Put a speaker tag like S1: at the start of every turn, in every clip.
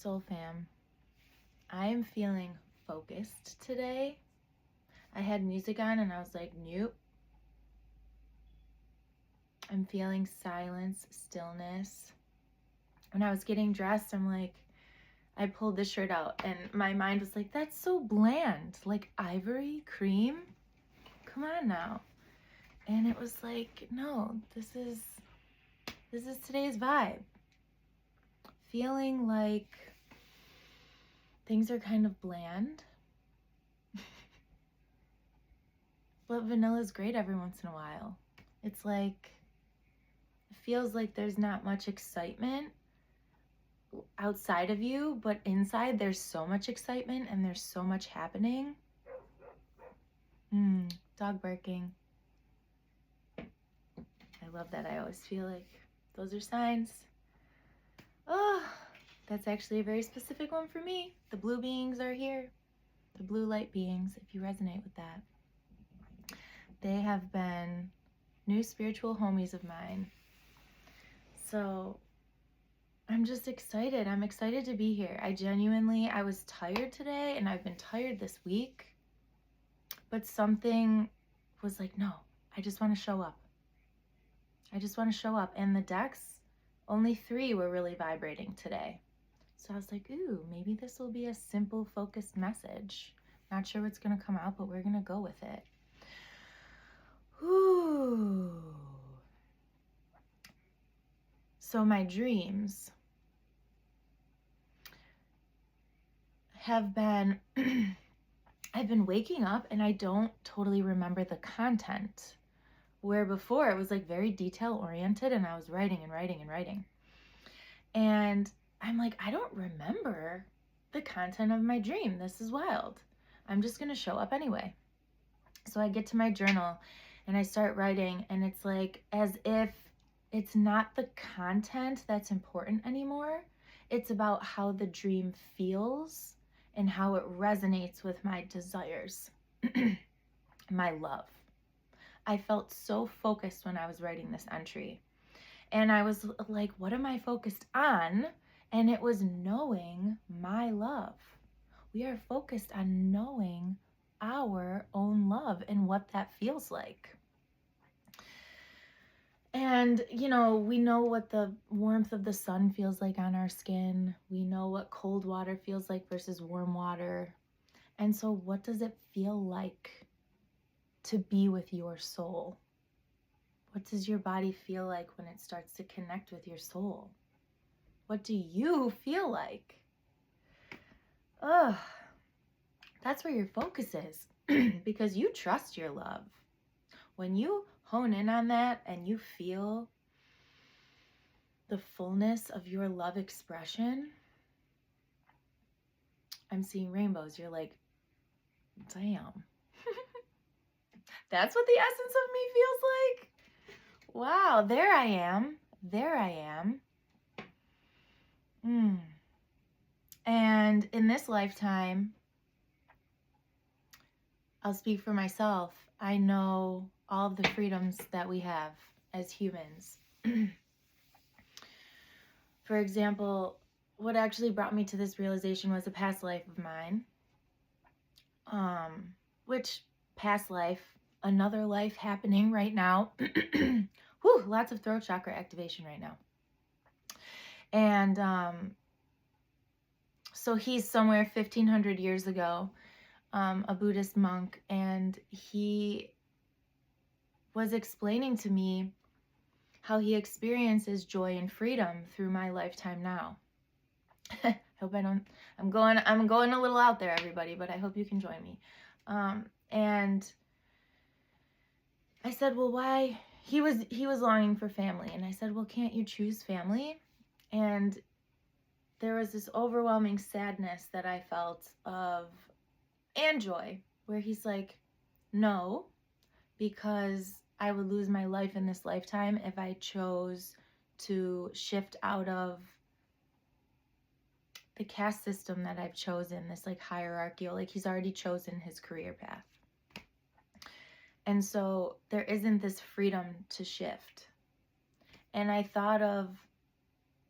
S1: Soul fam, I am feeling focused today. I had music on and I was like, nope. I'm feeling silence, stillness. When I was getting dressed, I pulled this shirt out and my mind was like, that's so bland, like ivory cream. Come on now. And it was like, no, this is today's vibe. Feeling like things are kind of bland. But vanilla is great every once in a while. It's like, it feels like there's not much excitement outside of you, but inside there's so much excitement and there's so much happening. Dog barking. I love that. I always feel like those are signs. Oh, that's actually a very specific one for me. The blue beings are here. The blue light beings, if you resonate with that. They have been new spiritual homies of mine. So I'm just excited. I'm excited to be here. I was tired today and I've been tired this week, but something was like, no, I just want to show up. I just want to show up. And the decks, only 3 were really vibrating today. So I was like, ooh, maybe this will be a simple, focused message. Not sure what's going to come out, but we're going to go with it. Ooh. So my dreams have been, I've been waking up and I don't totally remember the content. Where before it was like very detail oriented and I was writing and writing and writing. And I'm like, I don't remember the content of my dream. This is wild. I'm just going to show up anyway. So I get to my journal and I start writing, and it's like as if it's not the content that's important anymore. It's about how the dream feels and how it resonates with my desires, my love. I felt so focused when I was writing this entry. And I was like, what am I focused on? And it was knowing my love. We are focused on knowing our own love and what that feels like. And, we know what the warmth of the sun feels like on our skin. We know what cold water feels like versus warm water. And so what does it feel like to be with your soul? What does your body feel like when it starts to connect with your soul? What do you feel like? That's where your focus is because you trust your love. When you hone in on that and you feel the fullness of your love expression, I'm seeing rainbows. You're like, damn. That's what the essence of me feels like. Wow, there I am. And in this lifetime, I'll speak for myself. I know all of the freedoms that we have as humans. For example, what actually brought me to this realization was a past life of mine. Which past life, another life happening right now. Whew, lots of throat chakra activation right now. And so he's somewhere 1,500 years ago, a Buddhist monk, and he was explaining to me how he experiences joy and freedom through my lifetime now. Hope I don't, I'm going a little out there, everybody, but I hope you can join me. And I said, well, why? He was longing for family. And I said, well, can't you choose family? And there was this overwhelming sadness that I felt and joy, where he's like, no, because I would lose my life in this lifetime if I chose to shift out of the caste system that I've chosen, this like hierarchical, like he's already chosen his career path. And so there isn't this freedom to shift. And I thought of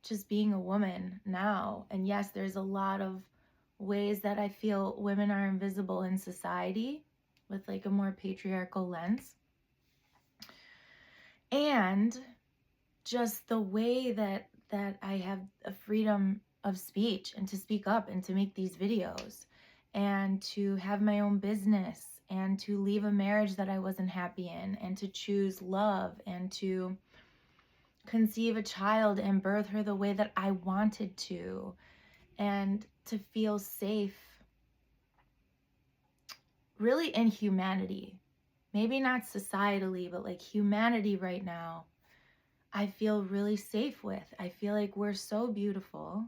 S1: just being a woman now. And yes, there's a lot of ways that I feel women are invisible in society with like a more patriarchal lens. And just the way that I have a freedom of speech and to speak up and to make these videos and to have my own business and to leave a marriage that I wasn't happy in and to choose love and to conceive a child and birth her the way that I wanted to, and to feel safe really in humanity. Maybe not societally, but like humanity right now, I feel really safe with. I feel like we're so beautiful.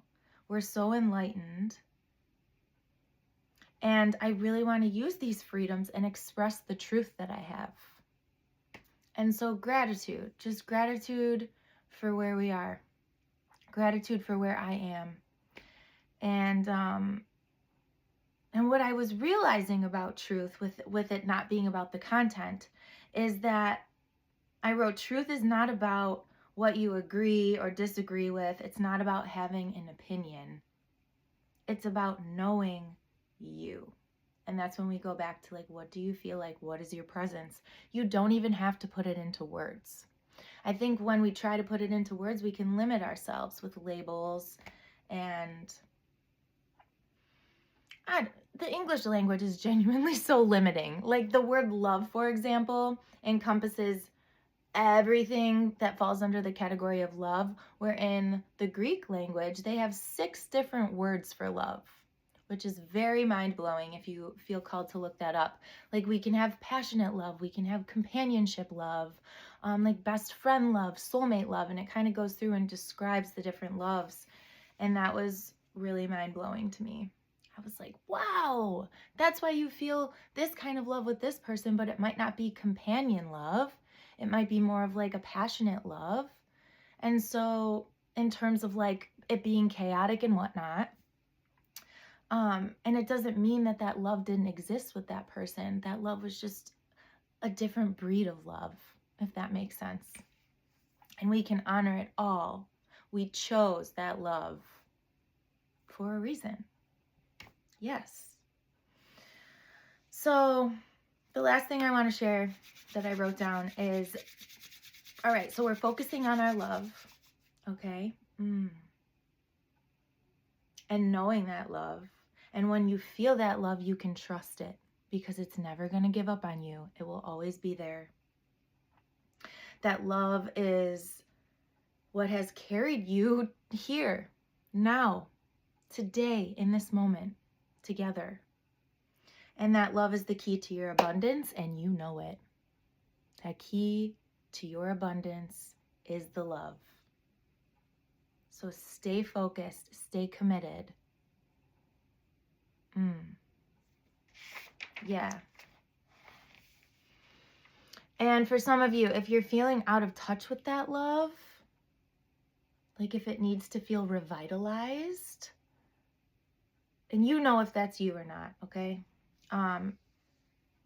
S1: We're so enlightened. And I really want to use these freedoms and express the truth that I have. And so gratitude, just gratitude for where we are. Gratitude for where I am. And what I was realizing about truth with it not being about the content is that I wrote, truth is not about what you agree or disagree with. It's not about having an opinion. It's about knowing you. And that's when we go back to like, what do you feel like? What is your presence? You don't even have to put it into words. I think when we try to put it into words, we can limit ourselves with labels. And the English language is genuinely so limiting. Like the word love, for example, encompasses everything that falls under the category of love, where in the Greek language, they have 6 different words for love, which is very mind-blowing if you feel called to look that up. Like we can have passionate love, we can have companionship love, like best friend love, soulmate love, and it kind of goes through and describes the different loves. And that was really mind-blowing to me. I was like, wow, that's why you feel this kind of love with this person, but it might not be companion love. It might be more of like a passionate love. And so in terms of like it being chaotic and whatnot, and it doesn't mean that that love didn't exist with that person. That love was just a different breed of love, if that makes sense. And we can honor it all. We chose that love for a reason. Yes. So the last thing I want to share that I wrote down is, all right, so we're focusing on our love, okay? And knowing that love. And when you feel that love, you can trust it because it's never going to give up on you. It will always be there. That love is what has carried you here, now, today, in this moment, together. And that love is the key to your abundance, and you know it. That key to your abundance is the love. So stay focused, stay committed. Yeah. And for some of you, if you're feeling out of touch with that love, like if it needs to feel revitalized, and you know if that's you or not, okay?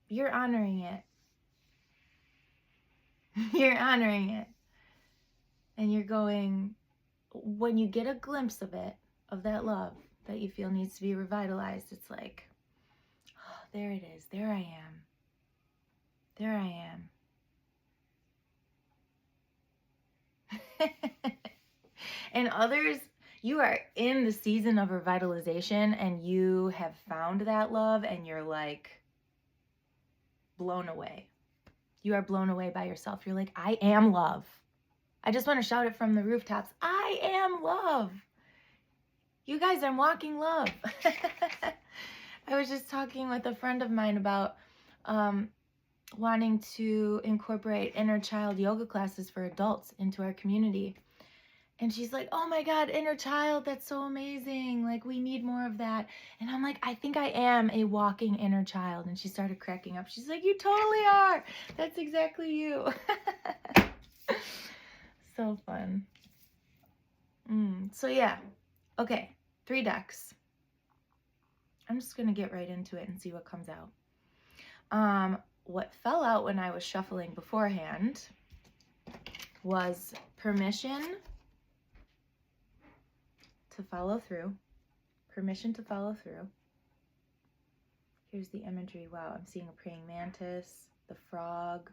S1: You're honoring it. You're honoring it. And you're going, when you get a glimpse of it, of that love that you feel needs to be revitalized, it's like, oh, there it is. There I am. There I am. And others, you are in the season of revitalization and you have found that love and you're like blown away. You are blown away by yourself. You're like, I am love. I just want to shout it from the rooftops. I am love. You guys, I'm walking love. I was just talking with a friend of mine about wanting to incorporate inner child yoga classes for adults into our community. And she's like, oh my God, inner child, that's so amazing. Like, we need more of that. And I'm like, I think I am a walking inner child. And she started cracking up. She's like, you totally are. That's exactly you. So fun. So yeah. Okay, 3 decks. I'm just going to get right into it and see what comes out. What fell out when I was shuffling beforehand was permission, to follow through. Permission to follow through. Here's the imagery. Wow, I'm seeing a praying mantis, the frog.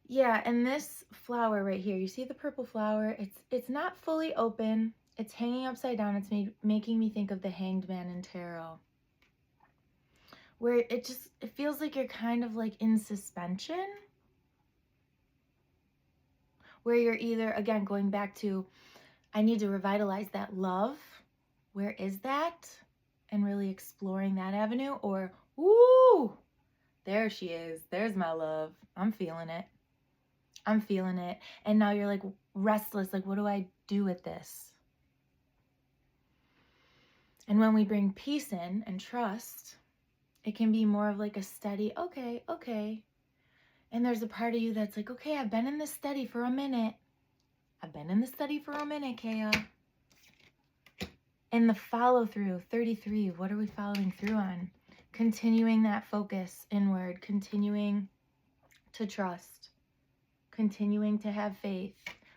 S1: Yeah, and this flower right here, you see the purple flower? It's not fully open. It's hanging upside down. It's making me think of the Hanged Man in tarot, where it feels like you're kind of like in suspension, where you're either, again, going back to, I need to revitalize that love. Where is that? And really exploring that avenue, or, ooh, there she is. There's my love. I'm feeling it. I'm feeling it. And now you're like restless. Like, what do I do with this? And when we bring peace in and trust, it can be more of like a steady, okay, okay. And there's a part of you that's like, okay, I've been in this study for a minute. I've been in the study for a minute, Kea. And the follow through, 33, what are we following through on? Continuing that focus inward, continuing to trust, continuing to have faith.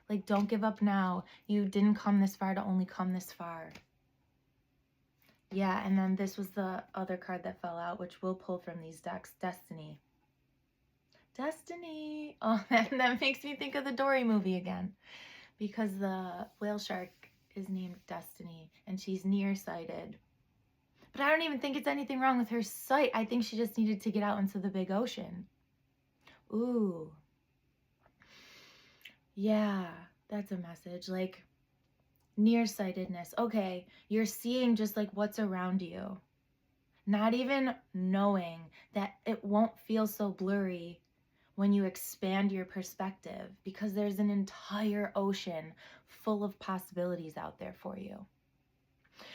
S1: Like, don't give up now. You didn't come this far to only come this far. Yeah, and then this was the other card that fell out, which we'll pull from these decks, Destiny. Destiny. Oh, that makes me think of the Dory movie again, because the whale shark is named Destiny, and she's nearsighted. But I don't even think it's anything wrong with her sight. I think she just needed to get out into the big ocean. Ooh. Yeah, that's a message. Like, nearsightedness. Okay, you're seeing just like what's around you. Not even knowing that it won't feel so blurry when you expand your perspective, because there's an entire ocean full of possibilities out there for you.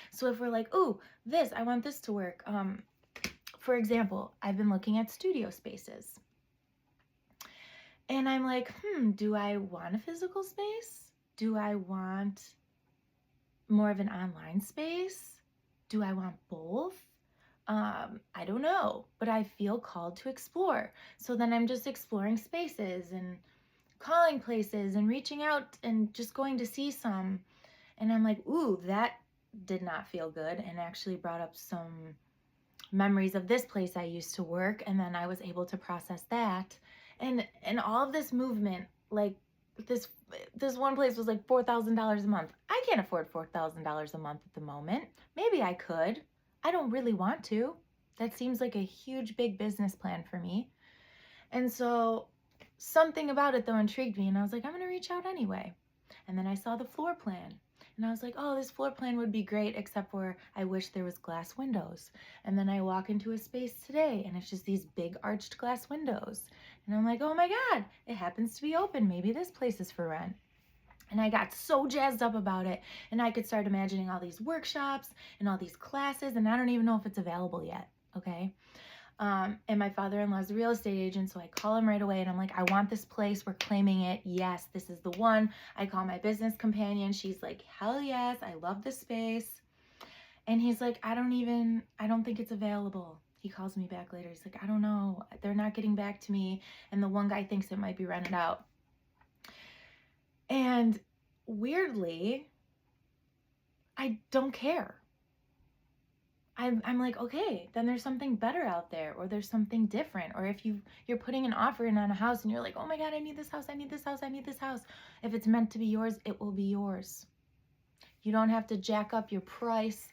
S1: So if we're like, ooh, I want this to work. For example, I've been looking at studio spaces. And I'm like, do I want a physical space? Do I want more of an online space? Do I want both? I don't know, but I feel called to explore. So then I'm just exploring spaces and calling places and reaching out and just going to see some. And I'm like, ooh, that did not feel good, and actually brought up some memories of this place I used to work. And then I was able to process that. And all of this movement, like this one place was like $4,000 a month. I can't afford $4,000 a month at the moment. Maybe I could. I don't really want to. That seems like a huge, big business plan for me. And so something about it, though, intrigued me. And I was like, I'm going to reach out anyway. And then I saw the floor plan. And I was like, oh, this floor plan would be great, except for I wish there was glass windows. And then I walk into a space today, and it's just these big arched glass windows. And I'm like, oh my God, it happens to be open. Maybe this place is for rent. And I got so jazzed up about it, and I could start imagining all these workshops and all these classes, and I don't even know if it's available yet, okay? And my father-in-law is a real estate agent, so I call him right away, and I'm like, I want this place. We're claiming it. Yes, this is the one. I call my business companion. She's like, hell yes, I love this space. And he's like, I don't think it's available. He calls me back later. He's like, I don't know. They're not getting back to me. And the one guy thinks it might be rented out. And weirdly, I don't care. I'm like, okay, then there's something better out there, or there's something different. Or if you're putting an offer in on a house and you're like, oh my God, I need this house, I need this house, I need this house. If it's meant to be yours, it will be yours. You don't have to jack up your price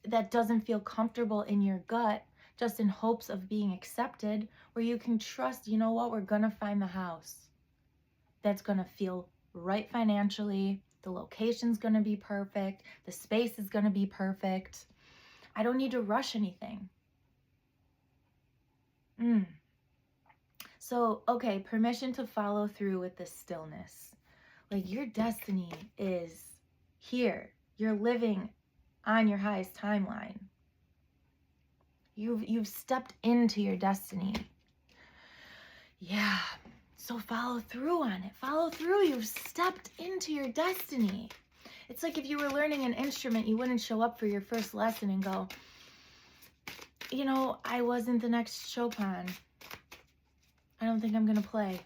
S1: that doesn't feel comfortable in your gut, just in hopes of being accepted, where you can trust, you know what, we're gonna find the house that's gonna feel right financially. The location's gonna be perfect. The space is gonna be perfect. I don't need to rush anything. So, okay, permission to follow through with the stillness. Like, your destiny is here. You're living on your highest timeline. You've stepped into your destiny. Yeah. So follow through on it. Follow through. You've stepped into your destiny. It's like if you were learning an instrument, you wouldn't show up for your first lesson and go, you know, I wasn't the next Chopin. I don't think I'm going to play.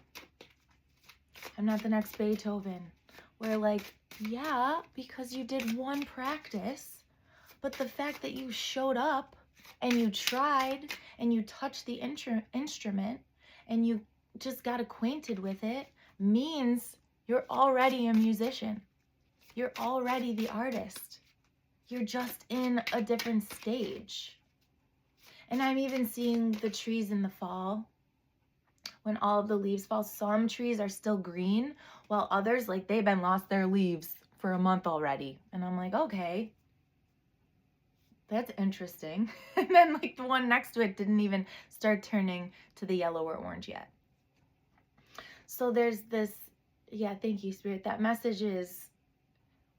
S1: I'm not the next Beethoven. Where like, yeah, because you did one practice, but the fact that you showed up and you tried and you touched the instrument and you just got acquainted with it means you're already a musician. You're already the artist. You're just in a different stage. And I'm even seeing the trees in the fall. When all of the leaves fall, some trees are still green, while others, like, they've been lost their leaves for a month already. And I'm like, okay, that's interesting. And then like the one next to it didn't even start turning to the yellow or orange yet. So there's this, yeah, thank you, Spirit. That message is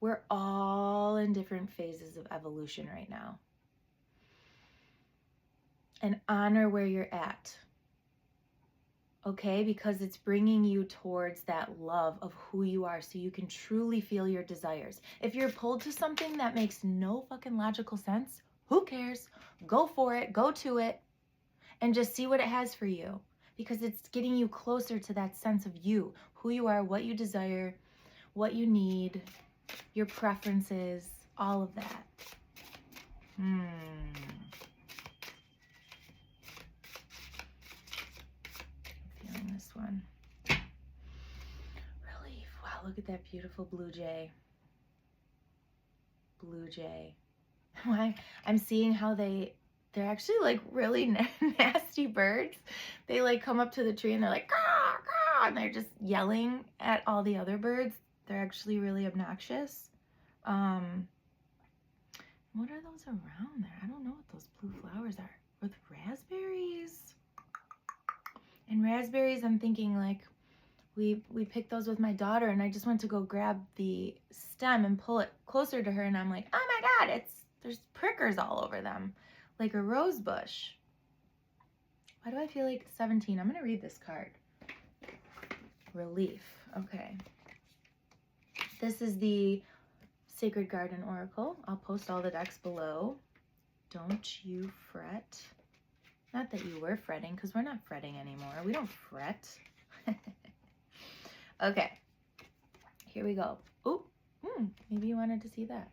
S1: we're all in different phases of evolution right now. And honor where you're at. Okay, because it's bringing you towards that love of who you are so you can truly feel your desires. If you're pulled to something that makes no fucking logical sense, who cares? Go for it, go to it, and just see what it has for you. Because it's getting you closer to that sense of you, who you are, what you desire, what you need, your preferences, all of that. Feeling this one. Relief. Wow, look at that beautiful blue jay. Blue jay. I'm seeing how they're actually like really nasty birds. They like come up to the tree and they're like, caw, caw, and they're just yelling at all the other birds. They're actually really obnoxious. What are those around there? I don't know what those blue flowers are. With raspberries. And raspberries, I'm thinking like we picked those with my daughter, and I just went to go grab the stem and pull it closer to her, and I'm like, oh my God, there's prickers all over them, like a rose bush. Why do I feel like 17? I'm gonna read this card. Relief. Okay. This is the Sacred Garden Oracle. I'll post all the decks below. Don't you fret. Not that you were fretting, because we're not fretting anymore. We don't fret. Okay. Here we go. Oh, maybe you wanted to see that.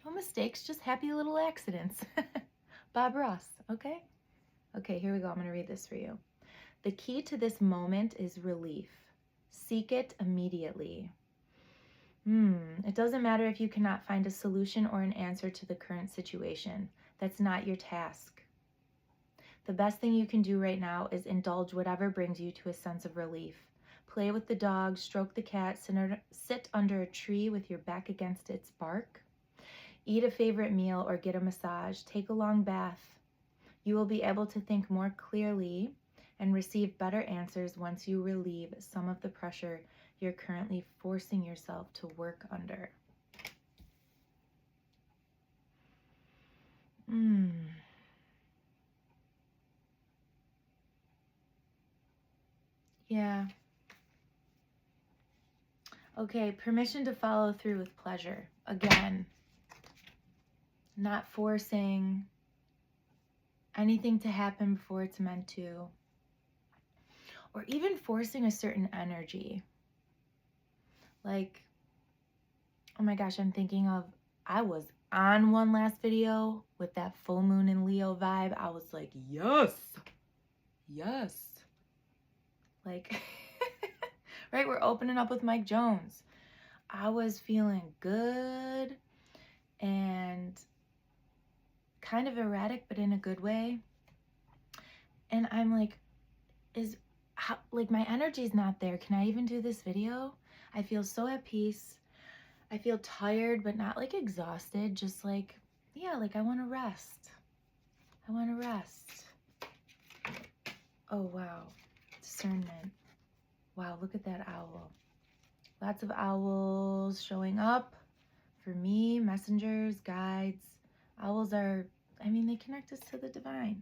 S1: No mistakes, just happy little accidents. Bob Ross, okay? Okay, here we go. I'm going to read this for you. The key to this moment is relief. Seek it immediately. It doesn't matter if you cannot find a solution or an answer to the current situation. That's not your task. The best thing you can do right now is indulge whatever brings you to a sense of relief. Play with the dog, stroke the cat, sit under a tree with your back against its bark. Eat a favorite meal or get a massage. Take a long bath. You will be able to think more clearly and receive better answers once you relieve some of the pressure you're currently forcing yourself to work under. Yeah. Okay, permission to follow through with pleasure. Again, not forcing anything to happen before it's meant to, or even forcing a certain energy. Like, oh my gosh, I'm thinking of, I was on one last video with that full moon in Leo vibe. I was like, yes, like, right, we're opening up with Mike Jones. I was feeling good and kind of erratic, but in a good way. And I'm like, my energy's not there. Can I even do this video? I feel so at peace. I feel tired, but not like exhausted. Just like, yeah, like I want to rest. Oh, wow. Discernment. Wow, look at that owl. Lots of owls showing up for me, messengers, guides. Owls are, they connect us to the divine.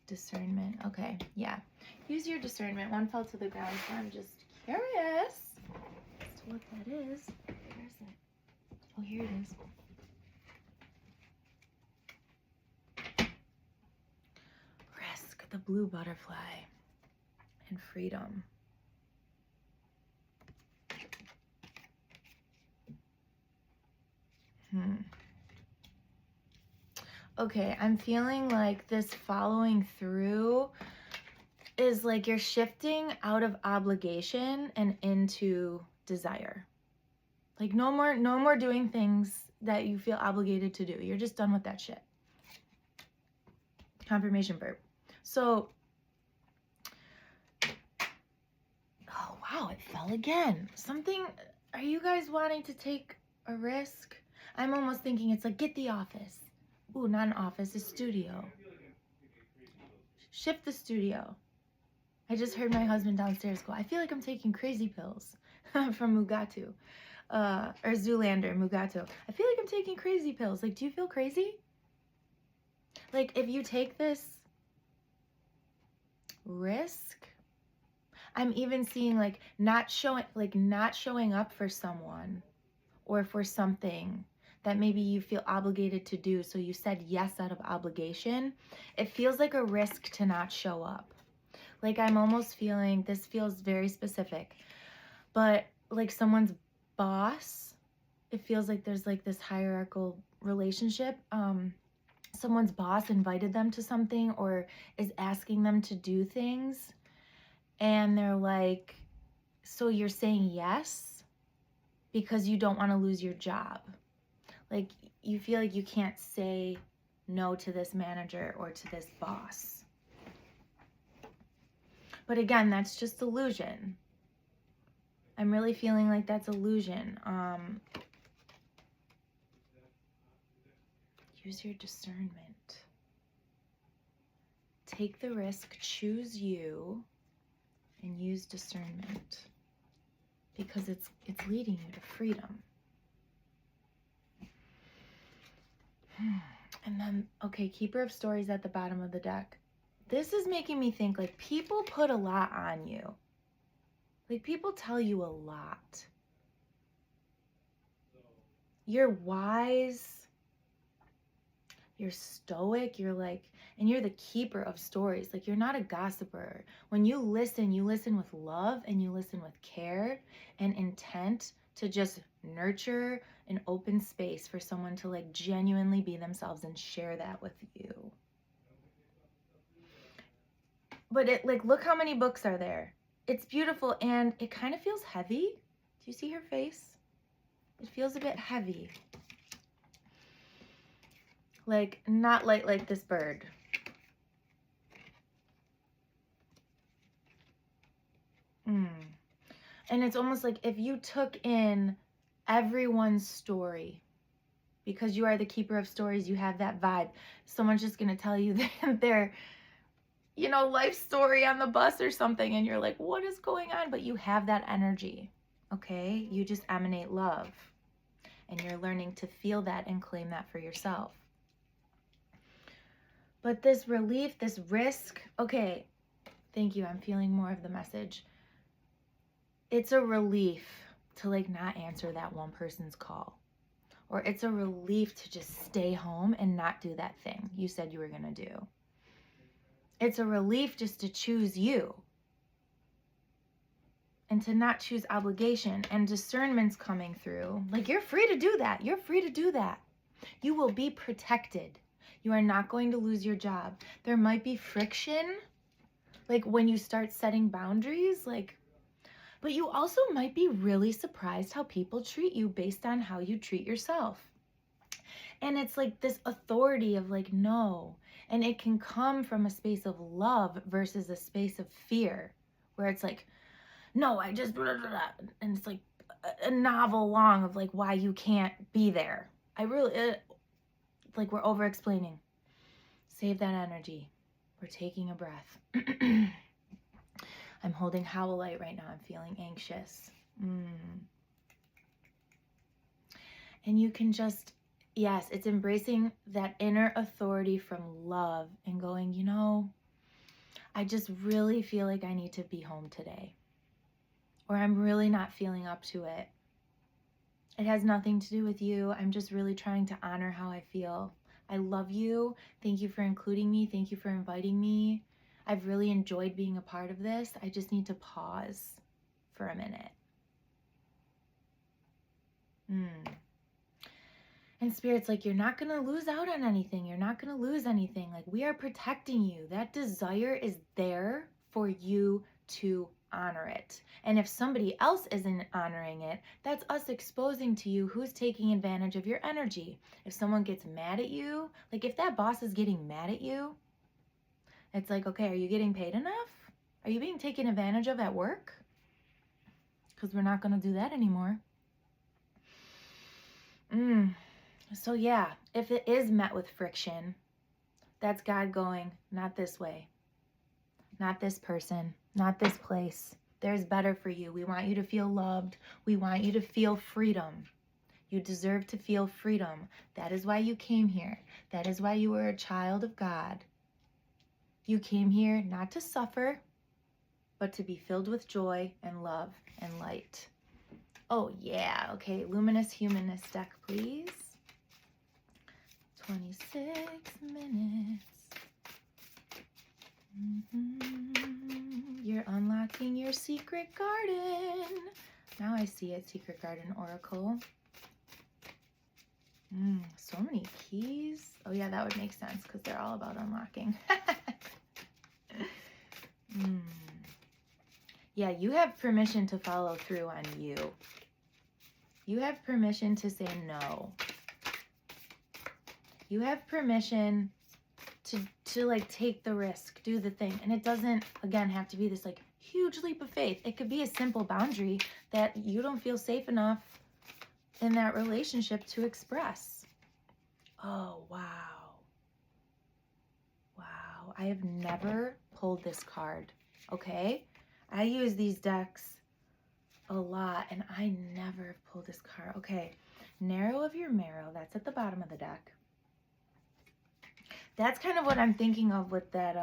S1: Discernment. Okay, yeah. Use your discernment. One fell to the ground, so I'm just curious as to what that is. Where is it? Oh, here it is. the blue butterfly and freedom. Okay, I'm feeling like this following through is like you're shifting out of obligation and into desire. Like no more doing things that you feel obligated to do. You're just done with that shit. Confirmation verb. So, oh wow, it fell again. Something, are you guys wanting to take a risk? I'm almost thinking it's like, get the office. Ooh, not an office, a studio. Shift the studio. I just heard my husband downstairs go, I feel like I'm taking crazy pills from Mugatu. Or Zoolander, Mugatu. I feel like I'm taking crazy pills. Like, do you feel crazy? Like, if you take this risk, I'm even seeing like not showing up for someone or for something that maybe you feel obligated to do. So you said yes out of obligation. It feels like a risk to not show up. Like I'm almost feeling, this feels very specific, but like someone's boss, it feels like there's like this hierarchical relationship. Someone's boss invited them to something or is asking them to do things. And they're like, so you're saying yes because you don't want to lose your job. Like you feel like you can't say no to this manager or to this boss. But again, that's just illusion. I'm really feeling like that's illusion. Use your discernment. Take the risk, choose you, and use discernment. Because it's leading you to freedom. And then, okay, Keeper of Stories at the bottom of the deck. This is making me think like people put a lot on you. Like people tell you a lot. You're wise. You're stoic. You're like, and you're the keeper of stories. Like you're not a gossiper. When you listen with love and you listen with care and intent to just nurture an open space for someone to like genuinely be themselves and share that with you. But it like, look how many books are there. It's beautiful and it kind of feels heavy. Do you see her face? It feels a bit heavy. Like not light like this bird. And it's almost like if you took in everyone's story, because you are the keeper of stories, you have that vibe. Someone's just going to tell you their, life story on the bus or something. And you're like, what is going on? But you have that energy. Okay. You just emanate love and you're learning to feel that and claim that for yourself. But this relief, this risk, okay. Thank you. I'm feeling more of the message. It's a relief to like not answer that one person's call. Or it's a relief to just stay home and not do that thing you said you were going to do. It's a relief just to choose you. And to not choose obligation. And discernment's coming through. Like you're free to do that. You're free to do that. You will be protected. You are not going to lose your job. There might be friction. Like when you start setting boundaries, but you also might be really surprised how people treat you based on how you treat yourself. And it's like this authority of like, no. And it can come from a space of love versus a space of fear, where it's like, no, I just, blah, blah, blah. And it's like a novel long of like why you can't be there. Like we're over explaining. Save that energy. We're taking a breath. I'm holding Howlite right now. I'm feeling anxious. And you can just, yes, it's embracing that inner authority from love and going, I just really feel like I need to be home today. Or I'm really not feeling up to it. It has nothing to do with you. I'm just really trying to honor how I feel. I love you. Thank you for including me. Thank you for inviting me. I've really enjoyed being a part of this. I just need to pause for a minute. And Spirit's like, you're not going to lose out on anything. You're not going to lose anything. Like, we are protecting you. That desire is there for you to honor it. And if somebody else isn't honoring it, that's us exposing to you who's taking advantage of your energy. If someone gets mad at you, like if that boss is getting mad at you, it's like, okay, are you getting paid enough? Are you being taken advantage of at work? Because we're not going to do that anymore. So yeah, if it is met with friction, that's God going, not this way, not this person, not this place. There's better for you. We want you to feel loved. We want you to feel freedom. You deserve to feel freedom. That is why you came here. That is why you were a child of God. You came here not to suffer, but to be filled with joy and love and light. Oh yeah, okay, Luminous Humanist deck, please. 26 minutes. You're unlocking your secret garden. Now I see it, Secret Garden Oracle. So many keys. Oh yeah, that would make sense because they're all about unlocking. Yeah, you have permission to follow through on you. You have permission to say no. You have permission to like take the risk, do the thing. And it doesn't, again, have to be this like huge leap of faith. It could be a simple boundary that you don't feel safe enough in that relationship to express. Oh, wow. Wow. I have never pulled this card. Okay. I use these decks a lot and I never have pulled this card. Okay. Narrow of your marrow. That's at the bottom of the deck. That's kind of what I'm thinking of with that,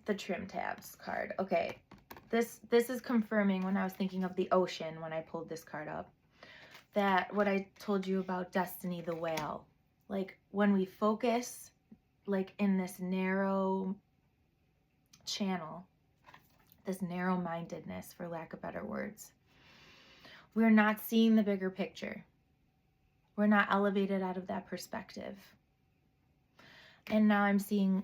S1: the trim tabs card. Okay, this is confirming when I was thinking of the ocean when I pulled this card up, that what I told you about Destiny the Whale, like when we focus like in this narrow channel, this narrow-mindedness, for lack of better words, we're not seeing the bigger picture. We're not elevated out of that perspective. And now I'm seeing,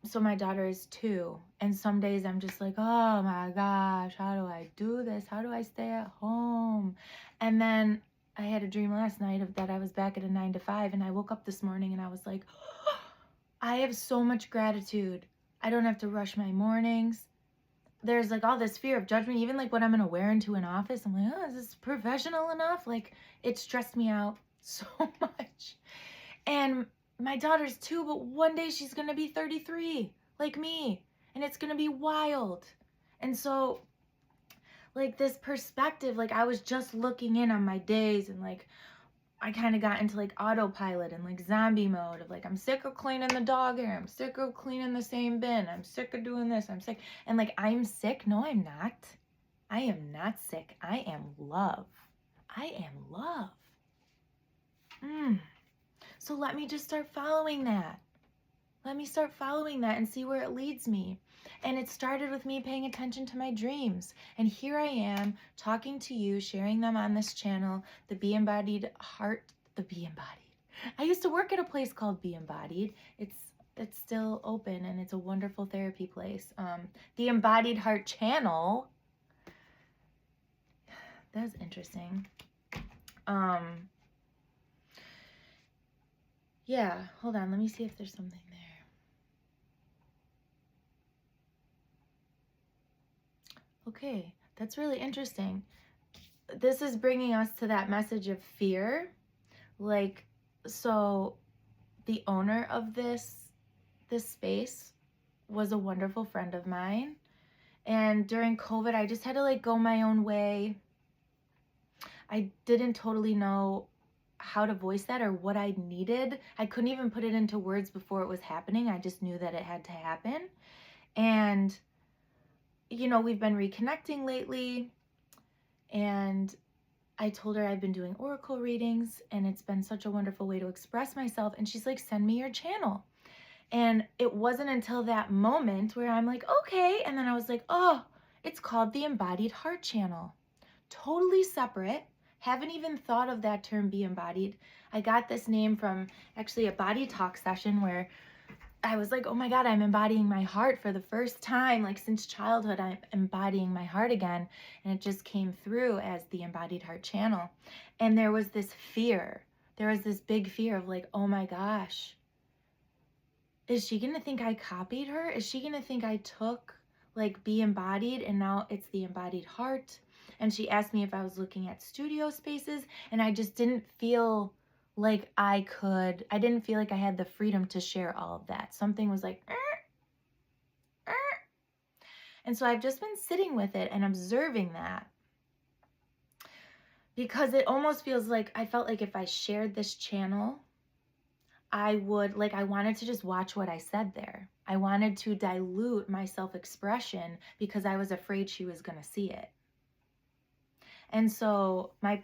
S1: so my daughter is 2, and some days I'm just like, oh my gosh, how do I do this? How do I stay at home? And then I had a dream last night of that I was back at a 9 to 5, and I woke up this morning and I was like, oh, I have so much gratitude. I don't have to rush my mornings. There's like all this fear of judgment, even like what I'm gonna wear into an office. I'm like, oh, is this professional enough? Like, it stressed me out so much. And my daughter's 2, but one day she's gonna be 33, like me, and it's gonna be wild. And so, like, this perspective, like, I was just looking in on my days, and like, I kind of got into like autopilot and like zombie mode of like, I'm sick of cleaning the dog hair. I'm sick of cleaning the same bin. I'm sick of doing this. I'm sick. And like, I'm sick. No, I'm not. I am not sick. I am love. I am love. So let me just start following that. Let me start following that and see where it leads me. And it started with me paying attention to my dreams. And here I am talking to you, sharing them on this channel, the Be Embodied Heart, the Be Embodied. I used to work at a place called Be Embodied. It's still open and it's a wonderful therapy place. The Embodied Heart channel. That's interesting. Yeah, hold on. Let me see if there's something there. Okay, that's really interesting. This is bringing us to that message of fear. Like, so the owner of this space was a wonderful friend of mine. And during COVID, I just had to like go my own way. I didn't totally know how to voice that or what I needed. I couldn't even put it into words before it was happening. I just knew that it had to happen. And you know, we've been reconnecting lately, and I told her I've been doing oracle readings and it's been such a wonderful way to express myself. And she's like, send me your channel. And it wasn't until that moment where I'm like, okay. And then I was like, oh, it's called the embodied heart channel. Totally separate. Haven't even thought of that term, be embodied. I got this name from actually a body talk session where I was like, oh my God, I'm embodying my heart for the first time. Like since childhood, I'm embodying my heart again. And it just came through as the embodied heart channel. And there was this fear. There was this big fear of like, oh my gosh, is she going to think I copied her? Is she going to think I took like be embodied and now it's the embodied heart? And she asked me if I was looking at studio spaces, and I just didn't feel like I didn't feel like I had the freedom to share all of that. Something was like, and so I've just been sitting with it and observing that, because it almost feels like I felt like if I shared this channel, I wanted to just watch what I said there. I wanted to dilute my self-expression because I was afraid she was going to see it. And so my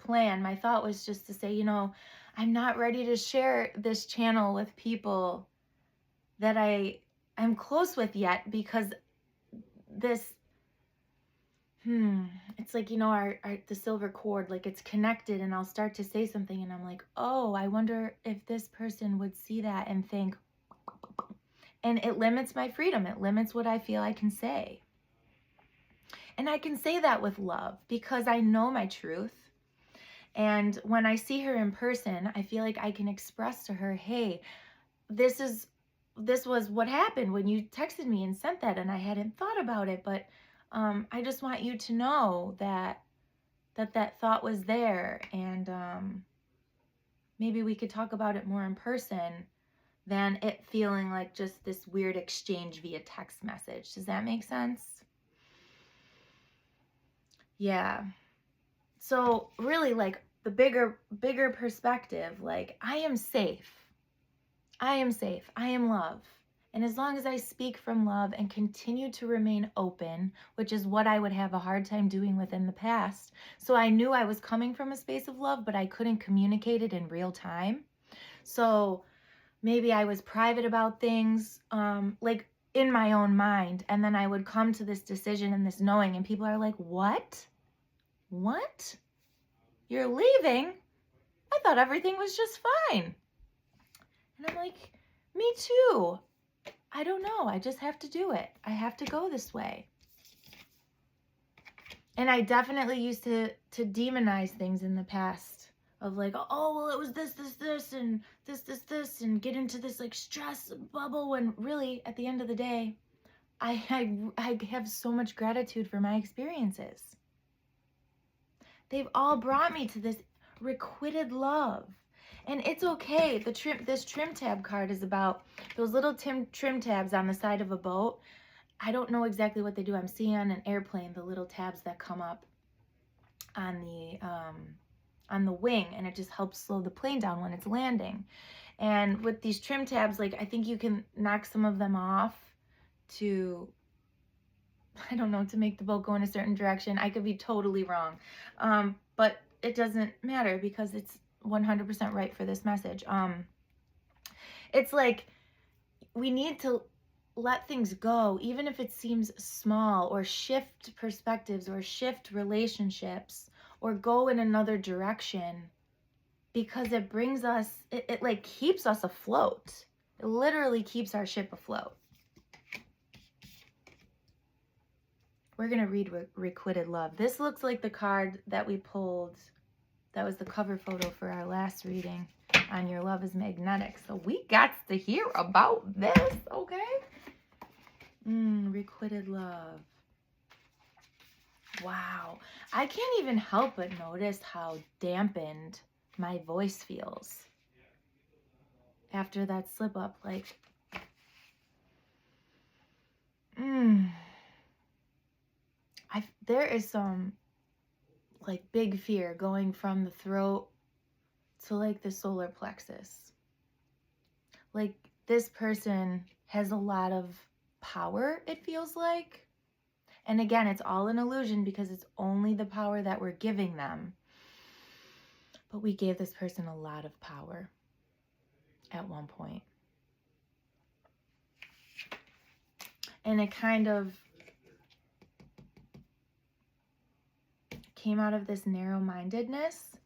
S1: plan, my thought was just to say, I'm not ready to share this channel with people that I'm close with yet, because this, it's like, the silver cord, like it's connected, and I'll start to say something and I'm like, oh, I wonder if this person would see that and think, and it limits my freedom. It limits what I feel I can say. And I can say that with love because I know my truth. And when I see her in person, I feel like I can express to her, hey, this was what happened when you texted me and sent that, and I hadn't thought about it, but I just want you to know that thought was there, and maybe we could talk about it more in person than it feeling like just this weird exchange via text message. Does that make sense? Yeah. So really, like the bigger perspective, like I am safe. I am safe. I am love. And as long as I speak from love and continue to remain open, which is what I would have a hard time doing within the past. So I knew I was coming from a space of love, but I couldn't communicate it in real time. So maybe I was private about things, like in my own mind. And then I would come to this decision and this knowing, and people are like, what? What? You're leaving? I thought everything was just fine. And I'm like, me too. I don't know. I just have to do it. I have to go this way. And I definitely used to demonize things in the past of like, oh, well, it was this, and this, and get into this like stress bubble, when really at the end of the day, I have so much gratitude for my experiences. They've all brought me to this requited love. And it's okay. This trim tab card is about those little trim tabs on the side of a boat. I don't know exactly what they do. I'm seeing on an airplane the little tabs that come up on the wing, and it just helps slow the plane down when it's landing. And with these trim tabs, like I think you can knock some of them off to, I don't know, to make the boat go in a certain direction. I could be totally wrong. But it doesn't matter because it's 100% right for this message. It's like we need to let things go, even if it seems small, or shift perspectives, or shift relationships, or go in another direction, because it brings us, it like keeps us afloat. It literally keeps our ship afloat. We're going to read Requited Love. This looks like the card that we pulled. That was the cover photo for our last reading on Your Love is Magnetic. So we got to hear about this, okay? Requited Love. Wow. I can't even help but notice how dampened my voice feels after that slip up. Like, there is some like big fear going from the throat to like the solar plexus. Like this person has a lot of power, it feels like. And again, it's all an illusion because it's only the power that we're giving them. But we gave this person a lot of power at one point. And it kind of came out of this narrow-mindedness,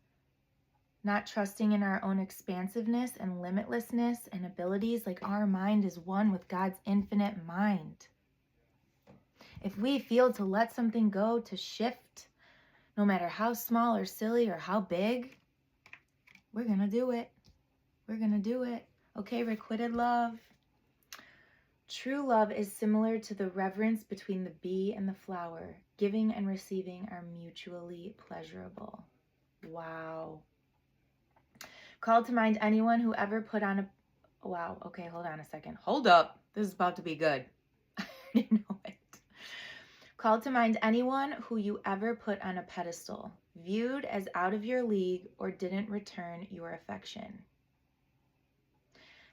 S1: not trusting in our own expansiveness and limitlessness and abilities. Like, our mind is one with God's infinite mind. If we feel to let something go, to shift, no matter how small or silly or how big, we're going to do it. We're going to do it. Okay, requited love. True love is similar to the reverence between the bee and the flower. Giving and receiving are mutually pleasurable. Wow. Call to mind anyone who ever put on a... Wow, okay, hold on a second. Hold up. This is about to be good. I already know it. Call to mind anyone who you ever put on a pedestal, viewed as out of your league, or didn't return your affection.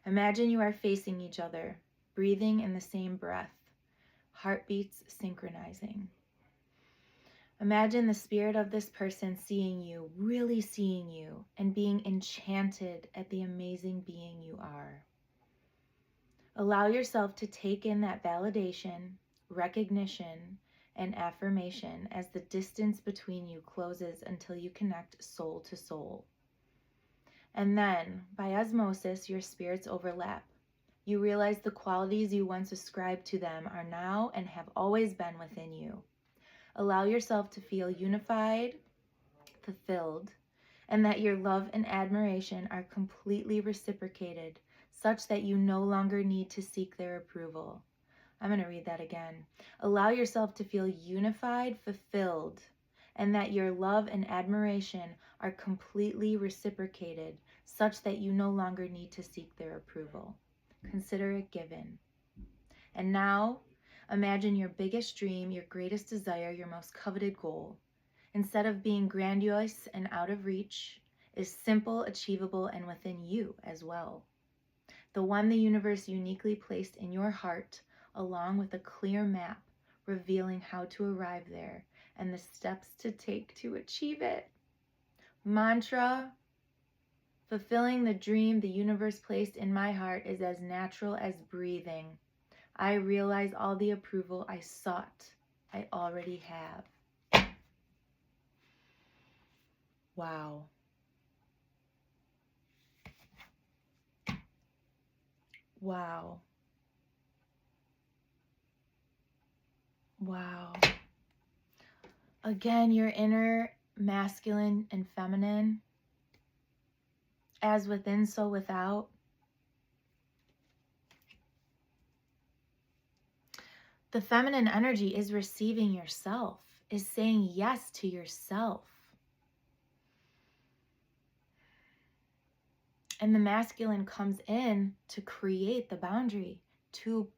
S1: Imagine you are facing each other, breathing in the same breath, heartbeats synchronizing. Imagine the spirit of this person seeing you, really seeing you, and being enchanted at the amazing being you are. Allow yourself to take in that validation, recognition, and affirmation as the distance between you closes until you connect soul to soul. And then, by osmosis, your spirits overlap. You realize the qualities you once ascribed to them are now and have always been within you. Allow yourself to feel unified, fulfilled, and that your love and admiration are completely reciprocated, such that you no longer need to seek their approval. I'm going to read that again. Allow yourself to feel unified, fulfilled, and that your love and admiration are completely reciprocated, such that you no longer need to seek their approval. Consider it given. And now, imagine your biggest dream, your greatest desire, your most coveted goal. Instead of being grandiose and out of reach, is simple, achievable, and within you as well. The one the universe uniquely placed in your heart, along with a clear map revealing how to arrive there and the steps to take to achieve it. Mantra: fulfilling the dream the universe placed in my heart is as natural as breathing. I realize all the approval I sought, I already have. Wow. Wow. Wow. Again, your inner masculine and feminine, as within, so without. The feminine energy is receiving yourself, is saying yes to yourself. And the masculine comes in to create the boundary, to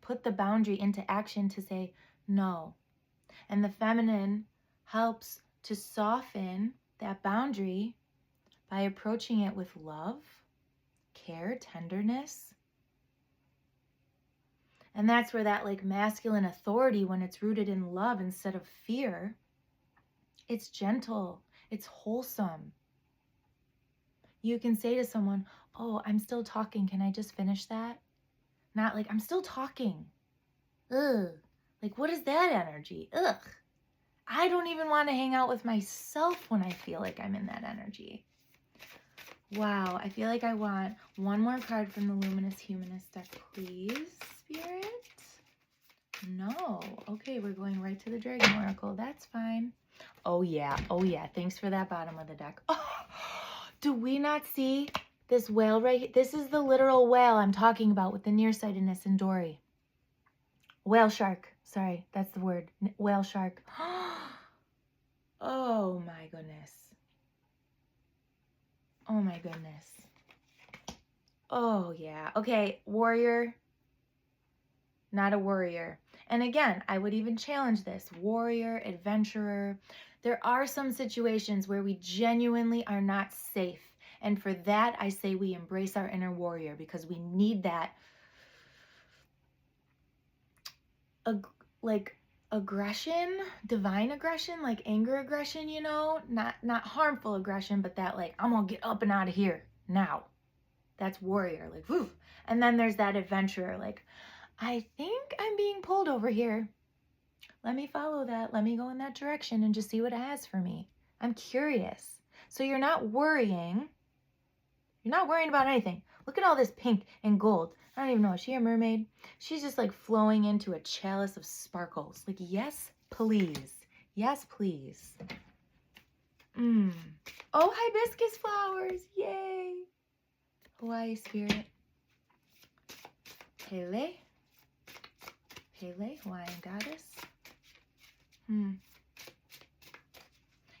S1: put the boundary into action, to say no. And the feminine helps to soften that boundary by approaching it with love, care, tenderness. And that's where that like masculine authority, when it's rooted in love instead of fear, it's gentle, it's wholesome. You can say to someone, oh, I'm still talking, can I just finish that? Not like, I'm still talking. Ugh. Like, what is that energy? Ugh. I don't even want to hang out with myself when I feel like I'm in that energy. Wow, I feel like I want one more card from the Luminous Humanist deck, please, Spirit. No. Okay, we're going right to the Dragon Oracle. That's fine. Oh yeah, thanks for that bottom of the deck. Oh, do we not see this whale right here? This is the literal whale I'm talking about with the nearsightedness in Dory. Whale shark. Sorry, that's the word. Whale shark. Oh my goodness. Oh my goodness. Oh yeah. Okay, warrior, not a worrier. And again, I would even challenge this. Warrior, adventurer. There are some situations where we genuinely are not safe. And for that, I say we embrace our inner warrior, because we need that aggression, divine aggression, like anger aggression, you know, not harmful aggression, but that like, I'm gonna get up and out of here now. That's warrior, like, woo. And then there's that adventurer, like, I think I'm being pulled over here. Let me follow that. Let me go in that direction and just see what it has for me. I'm curious. So you're not worrying. You're not worrying about anything. Look at all this pink and gold. I don't even know. Is she a mermaid? She's just like flowing into a chalice of sparkles. Like, yes, please. Yes, please. Oh, hibiscus flowers. Yay. Hawaii spirit. Pele. Pele, Hawaiian goddess.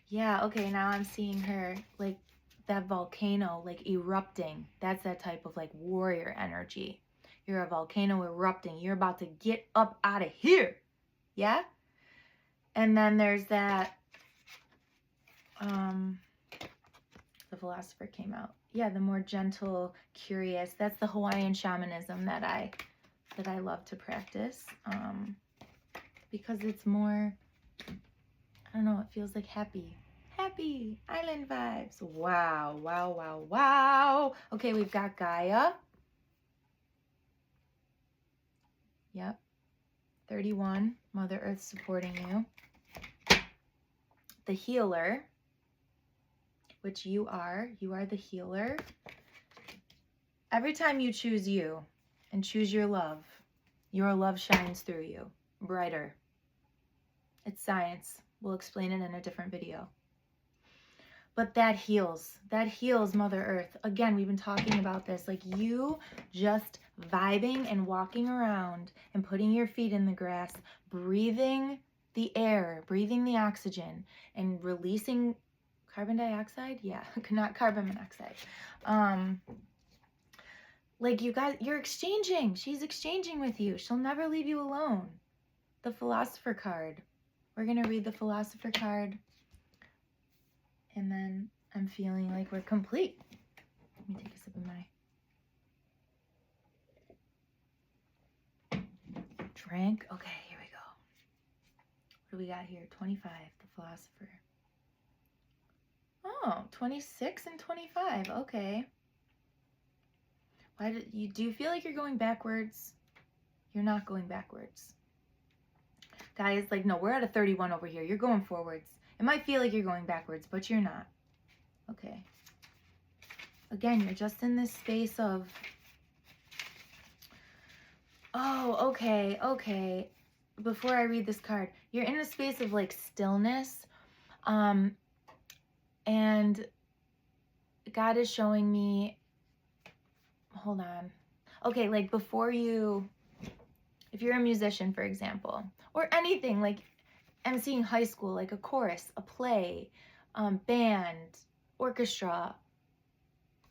S1: Yeah, okay, now I'm seeing her like that volcano like erupting. That's that type of like warrior energy. You're a volcano erupting. You're about to get up out of here. Yeah? And then there's that the philosopher came out. Yeah, the more gentle, curious. That's the Hawaiian shamanism that I love to practice. Because it's more, I don't know, it feels like happy island vibes. Wow, wow, wow, wow. Okay, we've got Gaia. Yep. 31, Mother Earth supporting you. The healer, which you are the healer. Every time you choose you and choose your love shines through you brighter. It's science. We'll explain it in a different video. But that heals Mother Earth. Again, we've been talking about this. Like, you just vibing and walking around and putting your feet in the grass, breathing the air, breathing the oxygen, and releasing carbon dioxide? Yeah, not carbon monoxide. Like, you guys, you're exchanging. She's exchanging with you. She'll never leave you alone. The Philosopher card. We're going to read the Philosopher card. And then I'm feeling like we're complete. Let me take a sip of my drink. Okay, here we go. What do we got here? 25, the Philosopher. Oh, 26 and 25. Okay. Do you feel like you're going backwards? You're not going backwards. Guys, like, no, we're at a 31 over here. You're going forwards. It might feel like you're going backwards, but you're not. Okay. Again, you're just in this space of, oh, okay. Before I read this card, you're in a space of like stillness. And God is showing me, hold on. Okay, like before you, if you're a musician, for example, or anything, like I'm seeing high school, like a chorus, a play, band, orchestra,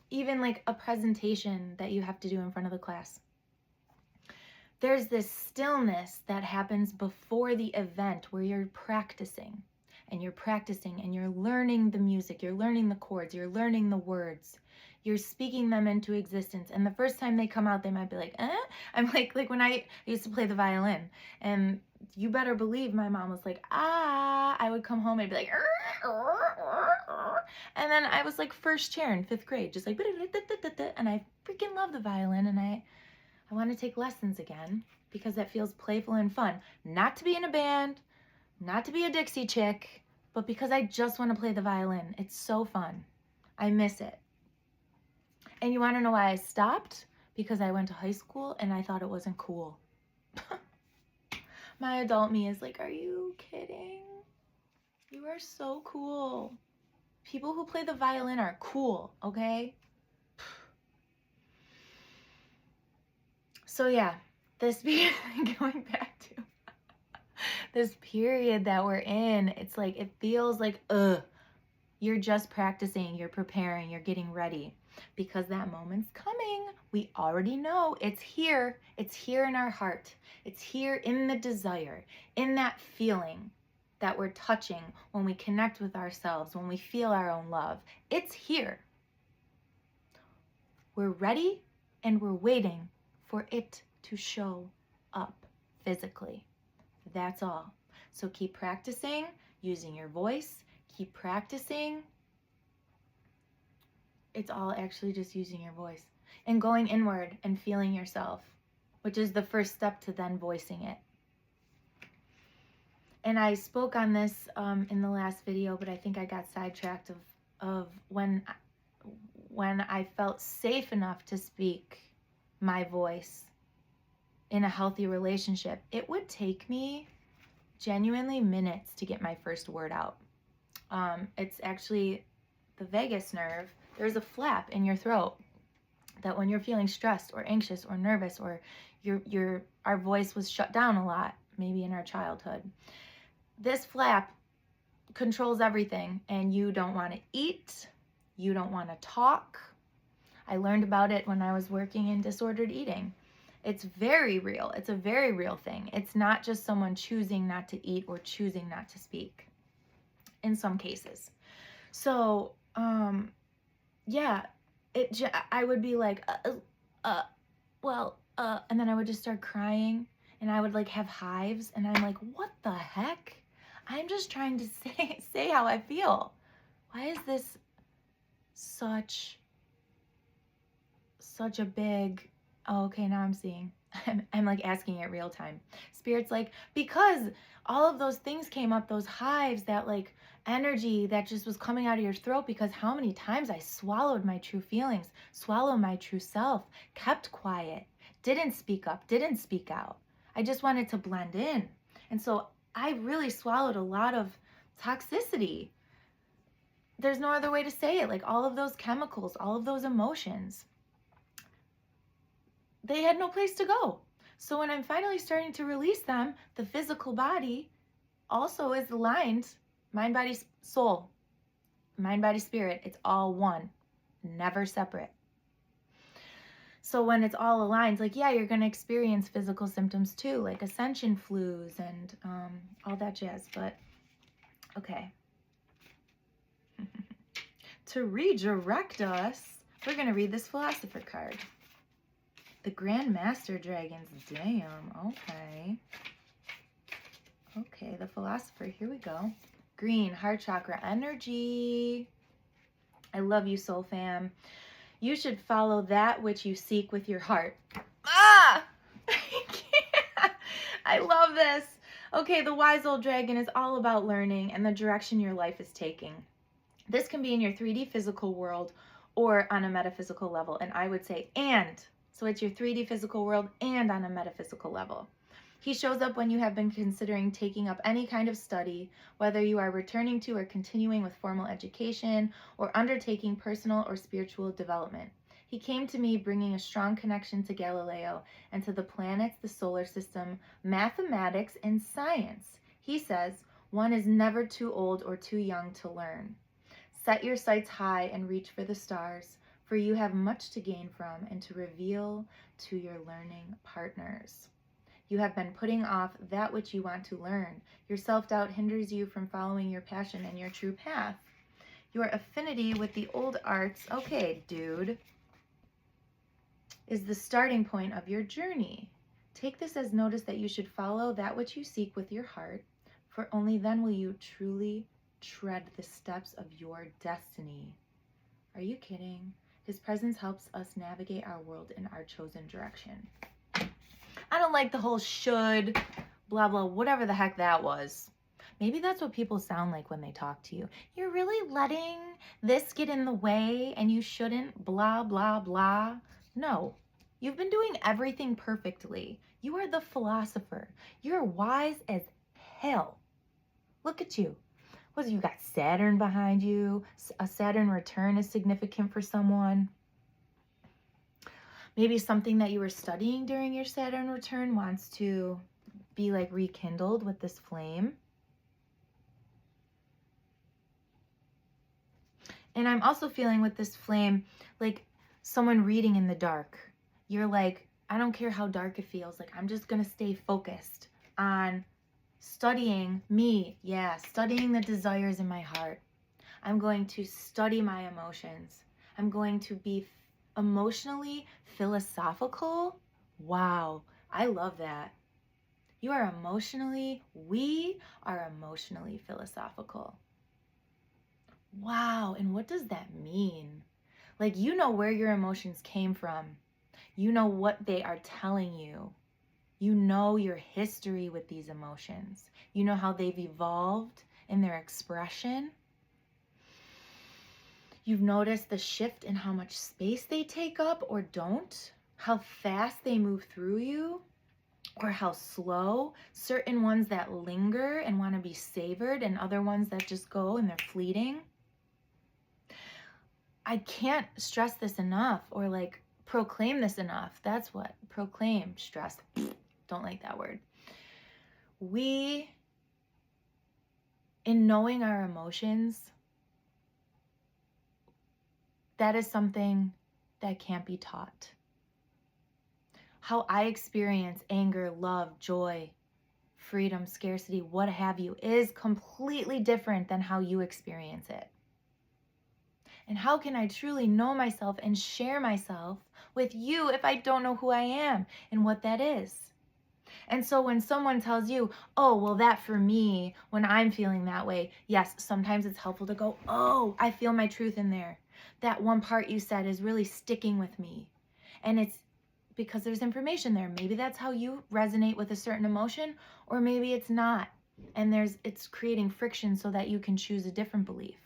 S1: even like a presentation that you have to do in front of the class. There's this stillness that happens before the event where you're practicing and you're learning the music, you're learning the chords, you're learning the words, you're speaking them into existence. And the first time they come out, they might be like, eh? I'm like when I used to play the violin, and you better believe my mom was like, I would come home and be like, and then I was like first chair in 5th grade, just like, and I freaking love the violin, and I want to take lessons again because that feels playful and fun. Not to be in a band, not to be a Dixie chick, but because I just want to play the violin. It's so fun. I miss it. And you want to know why I stopped? Because I went to high school and I thought it wasn't cool. My adult me is like, are you kidding? You are so cool. People who play the violin are cool, okay? So yeah, this going back to this period that we're in, it's like, it feels like, you're just practicing, you're preparing, you're getting ready, because that moment's coming. We already know it's here. It's here in our heart. It's here in the desire, in that feeling that we're touching when we connect with ourselves, when we feel our own love. It's here. We're ready and we're waiting for it to show up physically. That's all. So keep practicing using your voice. Keep practicing. It's all actually just using your voice and going inward and feeling yourself. which is the first step to then voicing it. And I spoke on this in the last video, but I think I got sidetracked of when I felt safe enough to speak my voice in a healthy relationship. It would take me genuinely minutes to get my first word out. It's actually the vagus nerve. There's a flap in your throat that when you're feeling stressed or anxious or nervous, or our voice was shut down a lot, maybe in our childhood, this flap controls everything, and you don't want to eat, you don't want to talk. I learned about it when I was working in disordered eating. It's very real. It's a very real thing. It's not just someone choosing not to eat or choosing not to speak in some cases. So, yeah, I would be like, and then I would just start crying, and I would like have hives, and I'm like, what the heck? I'm just trying to say how I feel. Why is this such a big, oh, okay, now I'm seeing. I'm like asking it real time. Spirit's like, because all of those things came up, those hives, that like energy that just was coming out of your throat, because how many times I swallowed my true feelings, swallowed my true self, kept quiet, didn't speak up, didn't speak out. I just wanted to blend in. And so I really swallowed a lot of toxicity. There's no other way to say it. Like all of those chemicals, all of those emotions, they had no place to go. So when I'm finally starting to release them, the physical body also is aligned. Mind, body, soul. Mind, body, spirit. It's all one. Never separate. So when it's all aligned, like, yeah, you're going to experience physical symptoms too, like ascension flus and all that jazz. But, okay. To redirect us, we're going to read this Philosopher card. The Grand Master Dragons. Damn. Okay. Okay, the Philosopher. Here we go. Green, heart chakra energy. I love you, soul fam. You should follow that which you seek with your heart. Ah! I can't. I love this. Okay, the wise old dragon is all about learning and the direction your life is taking. This can be in your 3D physical world or on a metaphysical level. And I would say and. So it's your 3D physical world and on a metaphysical level. He shows up when you have been considering taking up any kind of study, whether you are returning to or continuing with formal education or undertaking personal or spiritual development. He came to me bringing a strong connection to Galileo and to the planets, the solar system, mathematics, and science. He says, one is never too old or too young to learn. Set your sights high and reach for the stars, for you have much to gain from and to reveal to your learning partners. You have been putting off that which you want to learn. Your self-doubt hinders you from following your passion and your true path. Your affinity with the old arts, okay, dude, is the starting point of your journey. Take this as notice that you should follow that which you seek with your heart, for only then will you truly tread the steps of your destiny. Are you kidding? His presence helps us navigate our world in our chosen direction. I don't like the whole should, blah, blah, whatever the heck that was. Maybe that's what people sound like when they talk to you. You're really letting this get in the way and you shouldn't, blah, blah, blah. No, you've been doing everything perfectly. You are the philosopher. You're wise as hell. Look at you. What, you got Saturn behind you? A Saturn return is significant for someone. Maybe something that you were studying during your Saturn return wants to be like rekindled with this flame. And I'm also feeling with this flame, like someone reading in the dark. You're like, I don't care how dark it feels. Like, I'm just going to stay focused on studying me. Yeah, studying the desires in my heart. I'm going to study my emotions. I'm going to be emotionally philosophical. Wow, I love that. We are emotionally philosophical. Wow, and what does that mean? Like, you know where your emotions came from. You know what they are telling you. You know your history with these emotions. You know how they've evolved in their expression. You've noticed the shift in how much space they take up or don't, how fast they move through you, or how slow. Certain ones that linger and want to be savored, and other ones that just go and they're fleeting. I can't stress this enough, or like proclaim this enough. That's what proclaim, stress. Don't like that word. We, in knowing our emotions, that is something that can't be taught. How I experience anger, love, joy, freedom, scarcity, what have you, is completely different than how you experience it. And how can I truly know myself and share myself with you if I don't know who I am and what that is? And so when someone tells you, oh, well, that for me, when I'm feeling that way, yes, sometimes it's helpful to go, oh, I feel my truth in there. That one part you said is really sticking with me. And it's because there's information there. Maybe that's how you resonate with a certain emotion, or maybe it's not. And it's creating friction so that you can choose a different belief.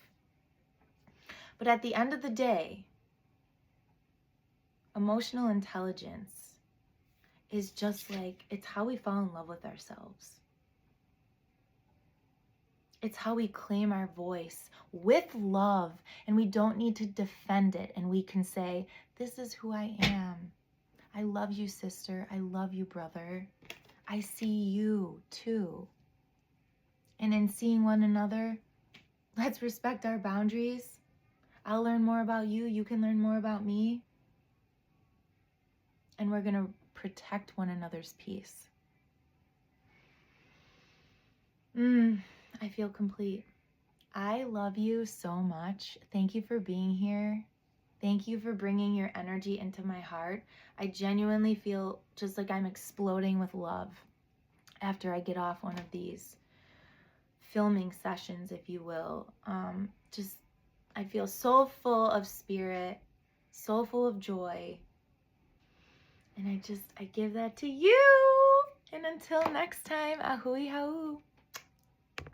S1: But at the end of the day, emotional intelligence is just like, it's how we fall in love with ourselves. It's how we claim our voice with love, and we don't need to defend it. And we can say, this is who I am. I love you, sister. I love you, brother. I see you too. And in seeing one another, let's respect our boundaries. I'll learn more about you. You can learn more about me. And we're going to protect one another's peace. I feel complete. I love you so much. Thank you for being here. Thank you for bringing your energy into my heart. I genuinely feel just like I'm exploding with love after I get off one of these filming sessions, if you will. I feel so full of spirit, so full of joy. And I give that to you. And until next time, ahui hau.